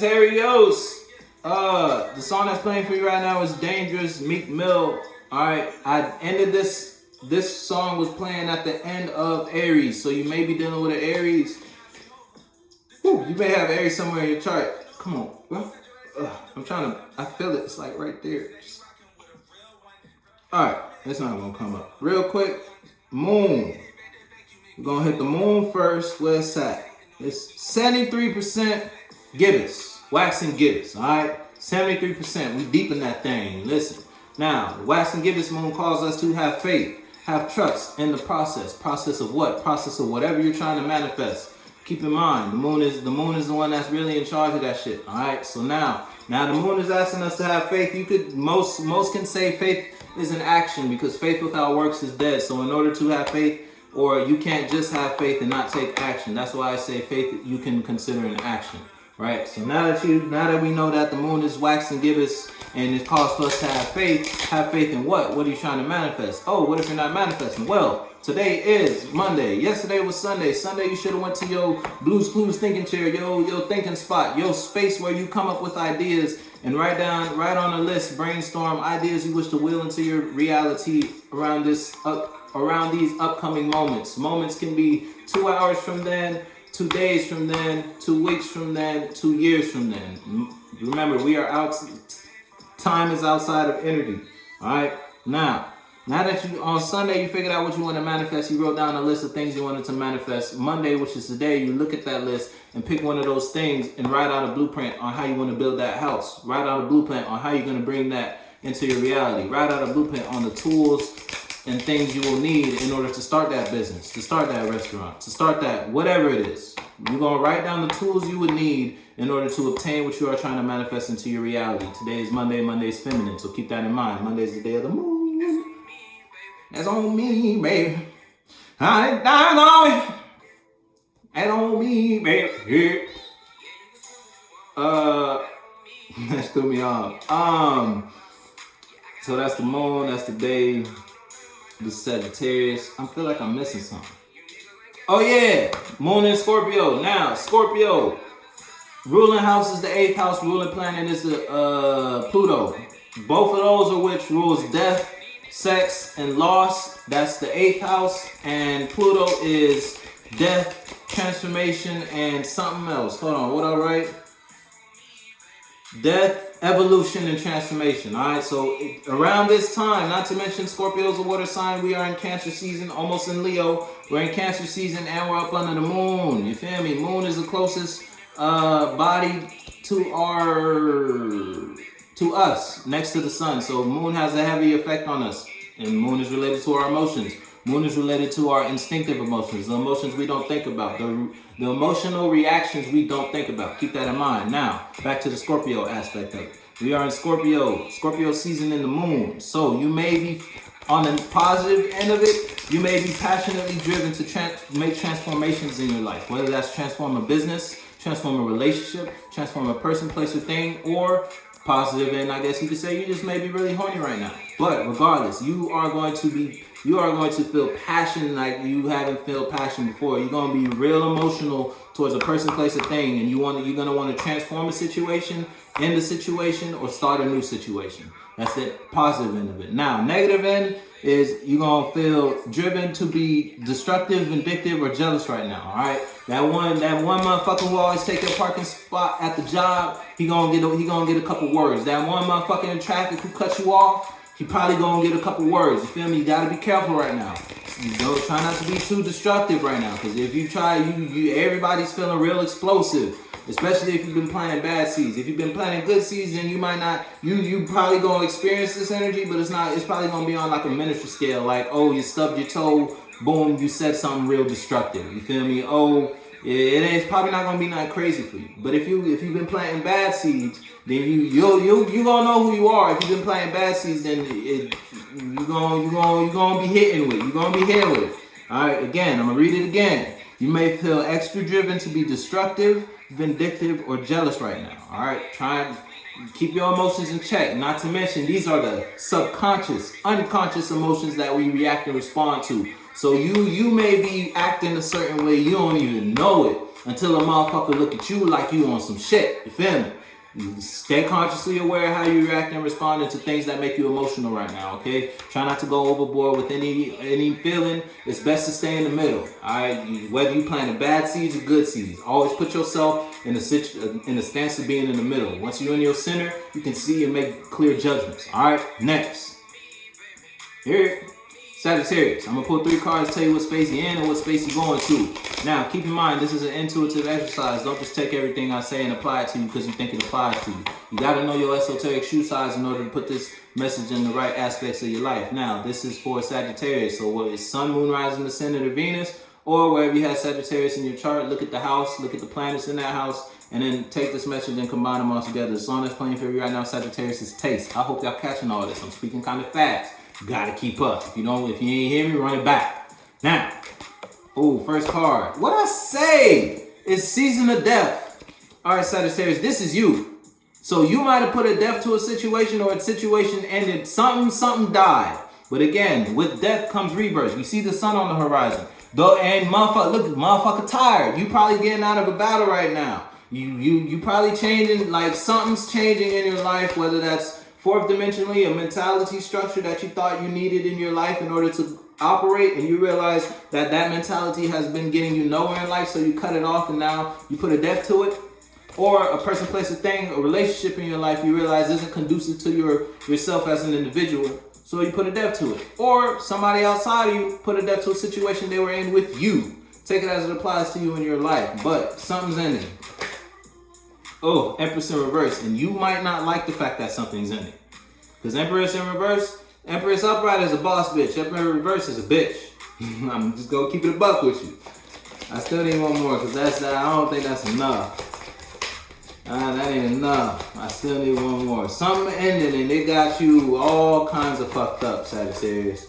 Sagittarius. The song that's playing for you right now is Dangerous, Meek Mill. Alright, I ended this song was playing at the end of Aries, so you may be dealing with an Aries. Whew, you may have Aries somewhere in your chart. Come on, bro. I feel it, it's like right there. Alright, it's not gonna come up. Real quick, moon. We're gonna hit the moon first. Where it's at? It's 73% gibbous, waxing gibbous. Alright, 73%. We deep in that thing. Listen. Now, the waxing gibbous moon calls us to have faith, have trust in the process. Process of what? Process of whatever you're trying to manifest. Keep in mind, the moon is the one that's really in charge of that shit. Alright, so now the moon is asking us to have faith. You could most can say faith is an action, because faith without works is dead. So in order to have faith, or you can't just have faith and not take action. That's why I say faith you can consider an action. Right? So now that we know that the moon is waxing gibbous and it calls for us to have faith in what? What are you trying to manifest? Oh, what if you're not manifesting? Well, today is Monday. Yesterday was Sunday. Sunday you should have went to your Blues Clues thinking chair, your thinking spot, your space where you come up with ideas and write on a list, brainstorm ideas you wish to will into your reality around these upcoming moments. Moments can be 2 hours from then, 2 days from then, 2 weeks from then, 2 years from then. Remember, time is outside of energy. Alright? Now that on Sunday you figured out what you want to manifest, you wrote down a list of things you wanted to manifest. Monday, which is today, you look at that list and pick one of those things and write out a blueprint on how you want to build that house. Write out a blueprint on how you're going to bring that into your reality. Write out a blueprint on the tools and things you will need in order to start that business, to start that restaurant, to start that whatever it is. You're going to write down the tools you would need in order to obtain what you are trying to manifest into your reality. Today is Monday. Monday is feminine, so keep that in mind. Monday is the day of the moon. That's on me, baby. That's on me, baby. That threw me off. So that's the moon. That's the day. The Sagittarius. I feel like I'm missing something. Oh yeah, moon in Scorpio. Now, Scorpio. Ruling house is the 8th house. Ruling planet is the Pluto. Both of those are which rules death, sex, and loss. That's the 8th house. And Pluto is death, transformation, and something else. Hold on, what I write? Death, evolution, and transformation. All right, so around this time, not to mention Scorpio is a water sign. We are in Cancer season, almost in Leo. We're in Cancer season, and we're up under the moon. You feel me? Moon is the closest body to us, next to the sun. So moon has a heavy effect on us, and moon is related to our emotions. Moon is related to our instinctive emotions, the emotions we don't think about, the emotional reactions we don't think about. Keep that in mind. Now, back to the Scorpio aspect of it. We are in Scorpio season in the moon. So you may be on the positive end of it, you may be passionately driven to make transformations in your life, whether that's transform a business, transform a relationship, transform a person, place, or thing, or positive, and I guess you could say you just may be really horny right now. But regardless, you are going to feel passion like you haven't felt passion before. You're going to be real emotional towards a person, place, or thing, and you're going to want to transform a situation, end a situation, or start a new situation. That's the positive end of it. Now, negative end is you're going to feel driven to be destructive, vindictive, or jealous right now, all right? That one motherfucker who always take your parking spot at the job, he gonna get a couple words. That one motherfucker in traffic who cuts you off, he probably gonna get a couple words. You feel me? You gotta be careful right now. You don't try not to be too destructive right now, because if you try, everybody's feeling real explosive. Especially if you've been planting bad seeds. If you've been planting good seeds, then you might not. You probably gonna experience this energy, but it's probably gonna be on like a miniature scale. Like, oh, you stubbed your toe, boom, you said something real destructive. You feel me? Oh, it's probably not gonna be nothing crazy for you. But if you've been planting bad seeds, then you gonna know who you are. If you've been planting bad seeds, then you gonna be hitting with it. You're gonna be hit with it. All right. Again, I'm gonna read it again. You may feel extra driven to be destructive, vindictive, or jealous right now. All right. Try and keep your emotions in check. Not to mention, these are the subconscious, unconscious emotions that we react and respond to. So you may be acting a certain way, you don't even know it. until a motherfucker look at you like you on some shit. You feel me? You stay consciously aware of how you react and respond to things that make you emotional right now, okay? Try not to go overboard with any feeling. It's best to stay in the middle, all right? Whether you planting bad seeds or good seeds, always put yourself in a stance of being in the middle. Once you're in your center, you can see and make clear judgments, all right? Next. Here, Sagittarius. I'm going to pull 3 cards, tell you what space you're in and what space you're going to. Now, keep in mind, this is an intuitive exercise. Don't just take everything I say and apply it to you because you think it applies to you. You got to know your esoteric shoe size in order to put this message in the right aspects of your life. Now, this is for Sagittarius. So whether it's Sun, Moon, Rising, Ascendant, or Venus, or wherever you have Sagittarius in your chart, look at the house, look at the planets in that house, and then take this message and combine them all together. The song that's playing for you right now, Sagittarius, is Taste. I hope y'all catching all this. I'm speaking kind of fast. You gotta keep up. If you ain't hear me, run it back. Now, first card. What I say is Season of Death. All right, Sagittarius, this is you. So you might have put a death to a situation, or a situation ended. Something died. But again, with death comes rebirth. You see the sun on the horizon. And motherfucker tired. You probably getting out of a battle right now. You probably changing, like something's changing in your life, whether that's fourth dimensionally, a mentality structure that you thought you needed in your life in order to operate, and you realize that mentality has been getting you nowhere in life, so you cut it off and now you put a death to it. Or a person, place, a thing, a relationship in your life you realize isn't conducive to yourself as an individual, so you put a death to it. Or somebody outside of you put a death to a situation they were in with you. Take it as it applies to you in your life, but something's ending. Empress in reverse. And you might not like the fact that something's in it. Because Empress in reverse, Empress upright is a boss bitch. Empress in reverse is a bitch. I'm just going to keep it a buck with you. I still need one more because I don't think that's enough. That ain't enough. I still need one more. Something ending and they got you all kinds of fucked up, Sagittarius.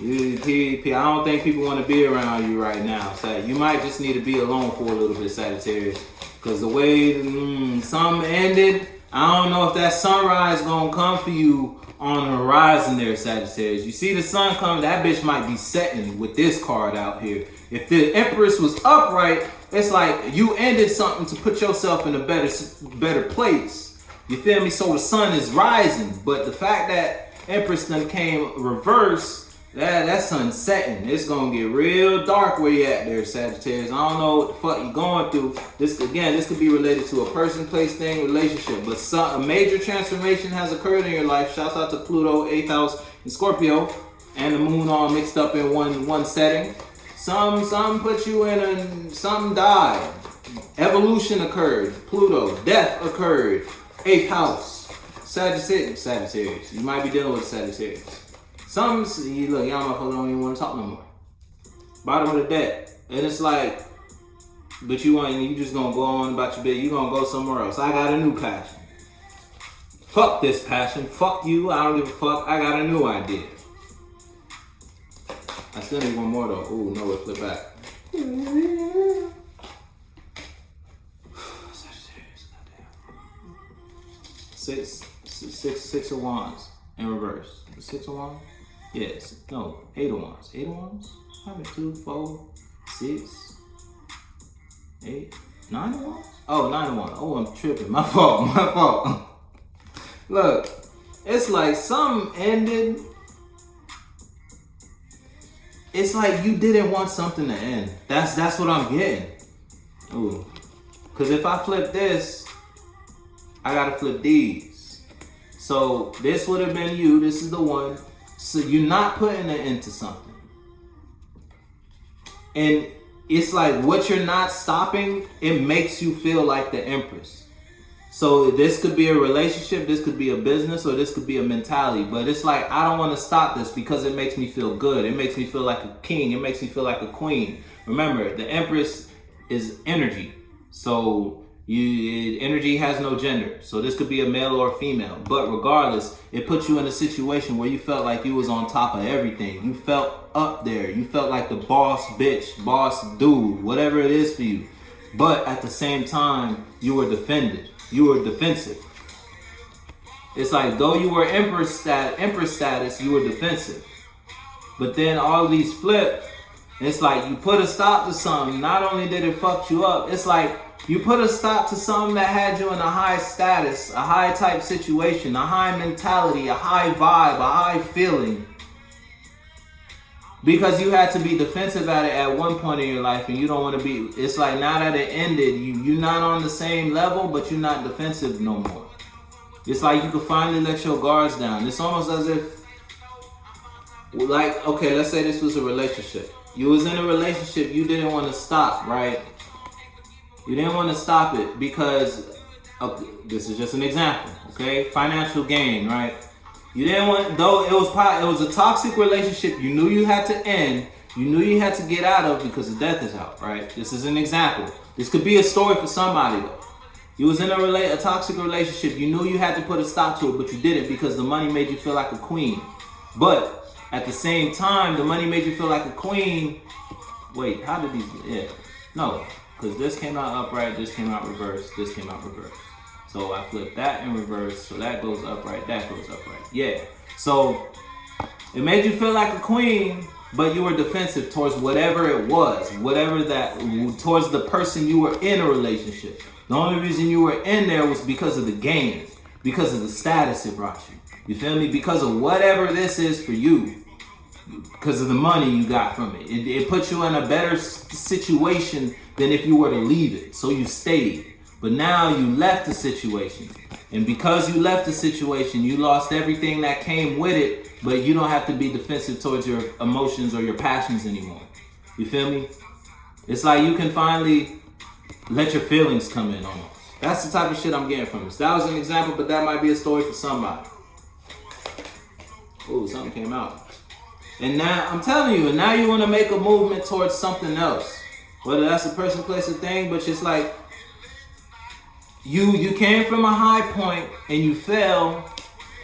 I don't think people want to be around you right now. So you might just need to be alone for a little bit, Sagittarius. Because the way something ended, I don't know if that sunrise gonna come for you on the horizon there, Sagittarius. You see the sun come, that bitch might be setting with this card out here. If the Empress was upright, it's like you ended something to put yourself in a better place. You feel me? So the sun is rising, but the fact that Empress then came reverse, that sun's setting. It's gonna get real dark where you at there, Sagittarius. I don't know what the fuck you going through. This could be related to a person, place, thing, relationship. But a major transformation has occurred in your life. Shouts out to Pluto, 8th house in Scorpio, and the moon all mixed up in one setting. Some put you in something died. Evolution occurred. Pluto, death occurred. 8th house. Sagittarius. You might be dealing with Sagittarius. Y'all motherfuckers don't even want to talk no more. Bottom of the deck. And it's like, but you just gonna go on about your bed. You gonna go somewhere else. I got a new passion. Fuck this passion. Fuck you. I don't give a fuck. I got a new idea. I still need one more though. Ooh, no, it flip back. Sagittarius, goddamn. Six of Wands in reverse. 6 of Wands? Yes. No, 8 of Wands. 8 of Wands? How many? 2, 4, 6, 8, 9 of Wands? Oh, 9 of Wands. Oh, I'm tripping. My fault. Look, it's like something ended. It's like you didn't want something to end. That's what I'm getting. Ooh. Because if I flip this, I gotta flip these. So this would have been you. This is the one. So you're not putting it into something. And it's like what you're not stopping, it makes you feel like the Empress. So this could be a relationship, this could be a business, or this could be a mentality. But it's like, I don't want to stop this because it makes me feel good. It makes me feel like a king. It makes me feel like a queen. Remember, the Empress is energy. So energy has no gender, so this could be a male or a female, but regardless, it puts you in a situation where you felt like you was on top of everything. You felt up there. You felt like the boss bitch, boss dude, whatever it is for you. But at the same time, you were defensive. It's like, though you were Empress status, you were defensive. But then all these flip, It's like you put a stop to something. Not only did it fuck you up, it's like you put a stop to something that had you in a high status, a high type situation, a high mentality, a high vibe, a high feeling. Because you had to be defensive at it at one point in your life, and you don't want to be. It's like now that it ended, you're not on the same level, but you're not defensive no more. It's like you can finally let your guards down. It's almost as if, like, okay, let's say this was a relationship. You was in a relationship, you didn't want to stop, right? You didn't want to stop it because, this is just an example, okay? Financial gain, right? You didn't want, though it was a toxic relationship you knew you had to end, you knew you had to get out of because the death is out, right? This is an example. This could be a story for somebody though. You was in a toxic relationship, you knew you had to put a stop to it, but you didn't because the money made you feel like a queen. But at the same time, the money made you feel like a queen. Wait, how did these, yeah. No, because this came out upright, this came out reverse, this came out reverse. So I flipped that in reverse, so that goes upright, that goes upright. Yeah. So it made you feel like a queen, but you were defensive towards whatever it was, towards the person you were in a relationship. The only reason you were in there was because of the gain, because of the status it brought you. You feel me? Because of whatever this is for you, because of the money you got from it. It put you in a better situation than if you were to leave it. So you stayed. But now you left the situation. And because you left the situation, you lost everything that came with it, but you don't have to be defensive towards your emotions or your passions anymore. You feel me? It's like you can finally let your feelings come in almost. That's the type of shit I'm getting from this. That was an example, but that might be a story for somebody. Ooh, something came out. And now, I'm telling you, and now you want to make a movement towards something else. Whether that's a person, place, or thing, but it's like, you came from a high point and you fell,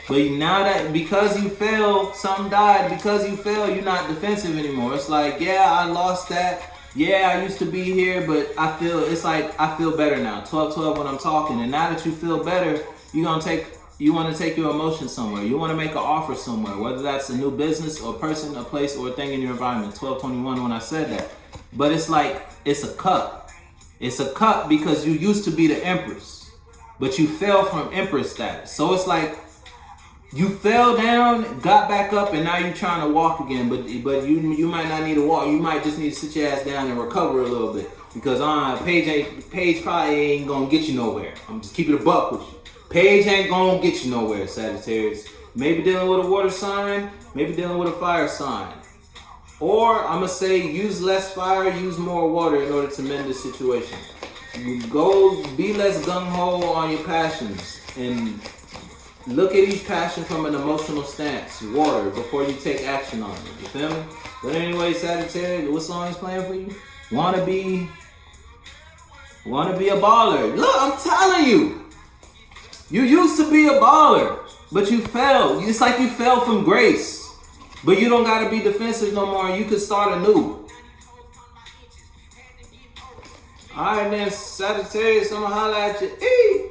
but now that because you fell, something died. Because you fell, you're not defensive anymore. It's like, yeah, I lost that. Yeah, I used to be here, but I feel better now. 12-12 when I'm talking. And now that you feel better, you want to take your emotions somewhere. You want to make an offer somewhere, whether that's a new business or person, a place, or a thing in your environment. 12-21 when I said that. But it's like, it's a cup. It's a cup because you used to be the empress, but you fell from empress status. So it's like you fell down, got back up, and now you're trying to walk again. But you might not need to walk. You might just need to sit your ass down and recover a little bit because Paige probably ain't gonna get you nowhere. I'm just keeping it a buck with you. Paige ain't gonna get you nowhere, Sagittarius. Maybe dealing with a water sign, maybe dealing with a fire sign. Or I'm gonna say use less fire, use more water in order to mend the situation. Go be less gung-ho on your passions and look at each passion from an emotional stance. Water before you take action on it. You feel me? But anyway, Sagittarius, what song is playing for you? Wanna be a baller. Look, I'm telling you. You used to be a baller, but you fell. It's like you fell from grace. But you don't gotta be defensive no more. You can start anew. Alright then, Sagittarius, I'm gonna holler at you.